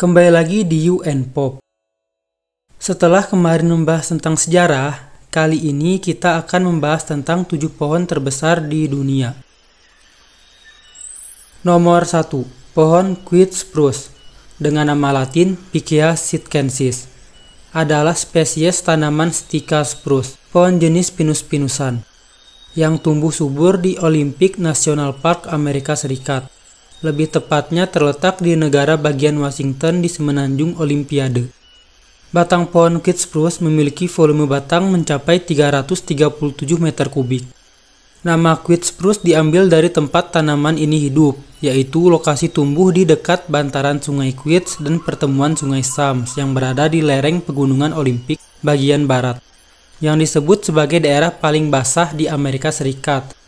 Kembali lagi di UN Pop. Setelah kemarin membahas tentang sejarah, kali ini kita akan membahas tentang 7 pohon terbesar di dunia. Nomor 1. Pohon Quiet Spruce dengan nama latin Picea sitchensis adalah spesies tanaman Sticha spruce, pohon jenis pinus-pinusan, yang tumbuh subur di Olympic National Park Amerika Serikat. Lebih tepatnya terletak di negara bagian Washington di semenanjung Olimpiade. Batang pohon Quiet Spruce memiliki volume batang mencapai 337 meter kubik. Nama Quiet Spruce diambil dari tempat tanaman ini hidup, yaitu lokasi tumbuh di dekat bantaran Sungai Quiet dan pertemuan Sungai Sams yang berada di lereng pegunungan Olimpik bagian barat, yang disebut sebagai daerah paling basah di Amerika Serikat,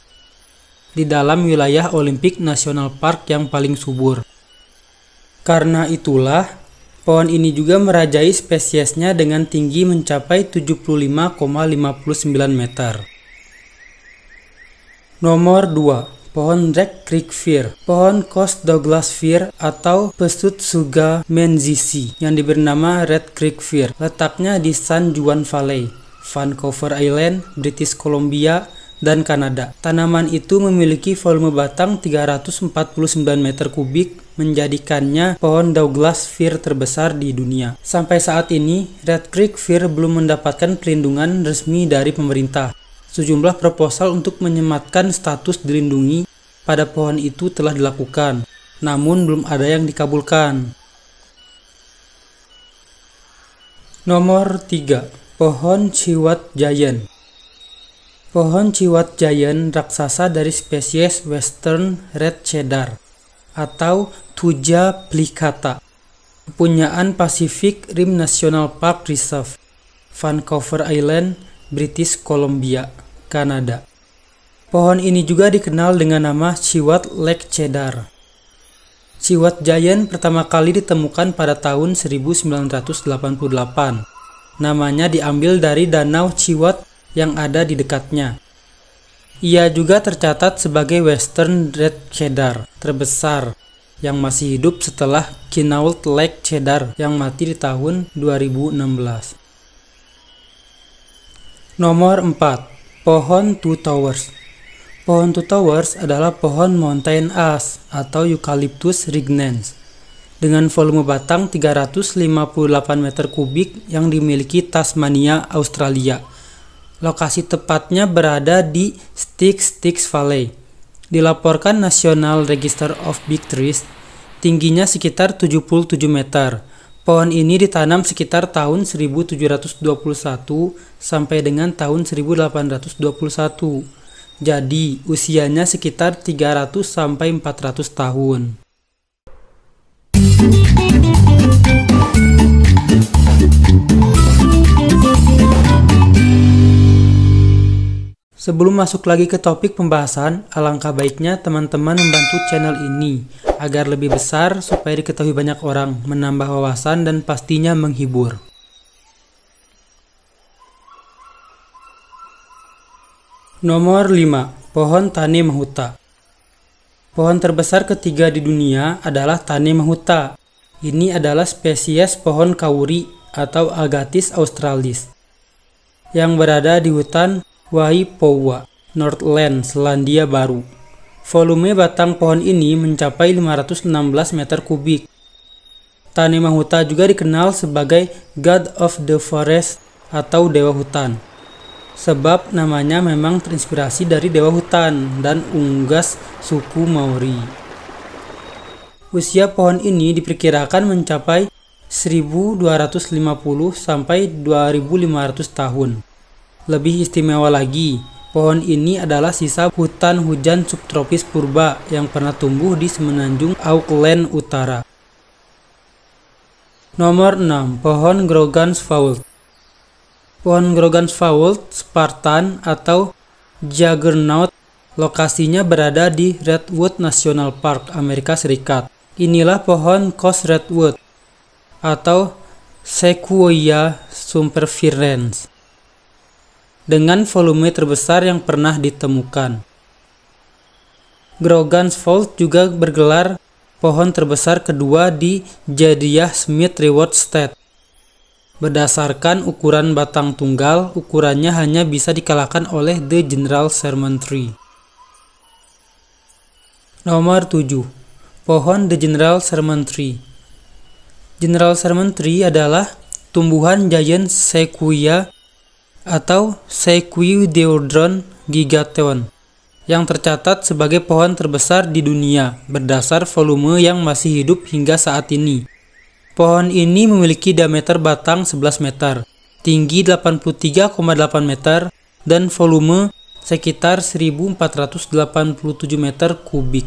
di dalam wilayah Olympic National Park yang paling subur. Karena itulah, pohon ini juga merajai spesiesnya dengan tinggi mencapai 75,59 meter. Nomor 2. Pohon Red Creek Fir, pohon Coast Douglas Fir atau Pesutsuga menziesii yang diberi nama Red Creek Fir. Letaknya di San Juan Valley, Vancouver Island, British Columbia, dan Kanada. Tanaman itu memiliki volume batang 349 meter kubik, menjadikannya pohon Douglas Fir terbesar di dunia. Sampai saat ini, Red Creek Fir belum mendapatkan perlindungan resmi dari pemerintah. Sejumlah proposal untuk menyematkan status dilindungi pada pohon itu telah dilakukan, namun belum ada yang dikabulkan. Nomor 3. Pohon Chihuahua Giant. Pohon Chihuahua Giant raksasa dari spesies Western Red Cedar atau Thuja plicata, kepunyaan Pacific Rim National Park Reserve, Vancouver Island, British Columbia, Kanada. Pohon ini juga dikenal dengan nama Chihuahua Lake Cedar. Chihuahua Giant pertama kali ditemukan pada tahun 1988. Namanya diambil dari Danau Chihuahua yang ada di dekatnya. Ia juga tercatat sebagai Western Red Cedar terbesar yang masih hidup setelah Quinault Lake Cedar yang mati di tahun 2016. Nomor 4. Pohon Two Towers. Pohon Two Towers adalah pohon mountain ash atau Eucalyptus regnans dengan volume batang 358 meter kubik yang dimiliki Tasmania, Australia. Lokasi tepatnya berada di Styx Valley. Dilaporkan National Register of Big Trees, tingginya sekitar 77 meter. Pohon ini ditanam sekitar tahun 1721 sampai dengan tahun 1821. Jadi, usianya sekitar 300 sampai 400 tahun. Sebelum masuk lagi ke topik pembahasan, alangkah baiknya teman-teman membantu channel ini agar lebih besar supaya diketahui banyak orang, menambah wawasan dan pastinya menghibur. Nomor 5. Pohon Tane Mahuta. Pohon terbesar ketiga di dunia adalah Tane Mahuta. Ini adalah spesies pohon kauri atau Agathis australis yang berada di hutan Waipoua, Northland, Selandia Baru. Volume batang pohon ini mencapai 516 meter kubik. Tane Mahuta juga dikenal sebagai God of the Forest atau Dewa Hutan, sebab namanya memang terinspirasi dari Dewa Hutan dan unggas suku Maori. Usia pohon ini diperkirakan mencapai 1250 sampai 2500 tahun. Lebih istimewa lagi, pohon ini adalah sisa hutan hujan subtropis purba yang pernah tumbuh di semenanjung Auckland Utara. Nomor 6. Pohon Grogan's Fault. Pohon Grogan's Fault Spartan atau Juggernaut lokasinya berada di Redwood National Park, Amerika Serikat. Inilah pohon Coast Redwood atau Sequoia sempervirens dengan volume terbesar yang pernah ditemukan. Grogan's Fault juga bergelar pohon terbesar kedua di Jedidiah Smith Reward State. Berdasarkan ukuran batang tunggal, ukurannya hanya bisa dikalahkan oleh The General Sherman Tree. Nomor 7. Pohon The General Sherman Tree. General Sherman Tree adalah tumbuhan giant sequoia atau Sequoiadendron giganteum yang tercatat sebagai pohon terbesar di dunia berdasar volume yang masih hidup hingga saat ini. Pohon ini memiliki diameter batang 11 meter, tinggi 83,8 meter, dan volume sekitar 1487 meter kubik.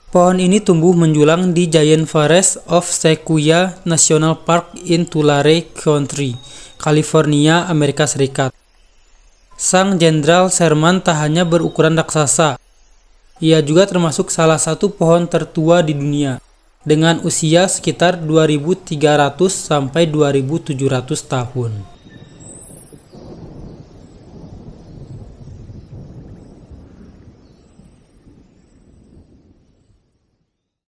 Pohon ini tumbuh menjulang di Giant Forest of Sequoia National Park in Tulare County, California, Amerika Serikat. Sang Jenderal Sherman tak hanya berukuran raksasa, ia juga termasuk salah satu pohon tertua di dunia, dengan usia sekitar 2300 sampai 2700 tahun.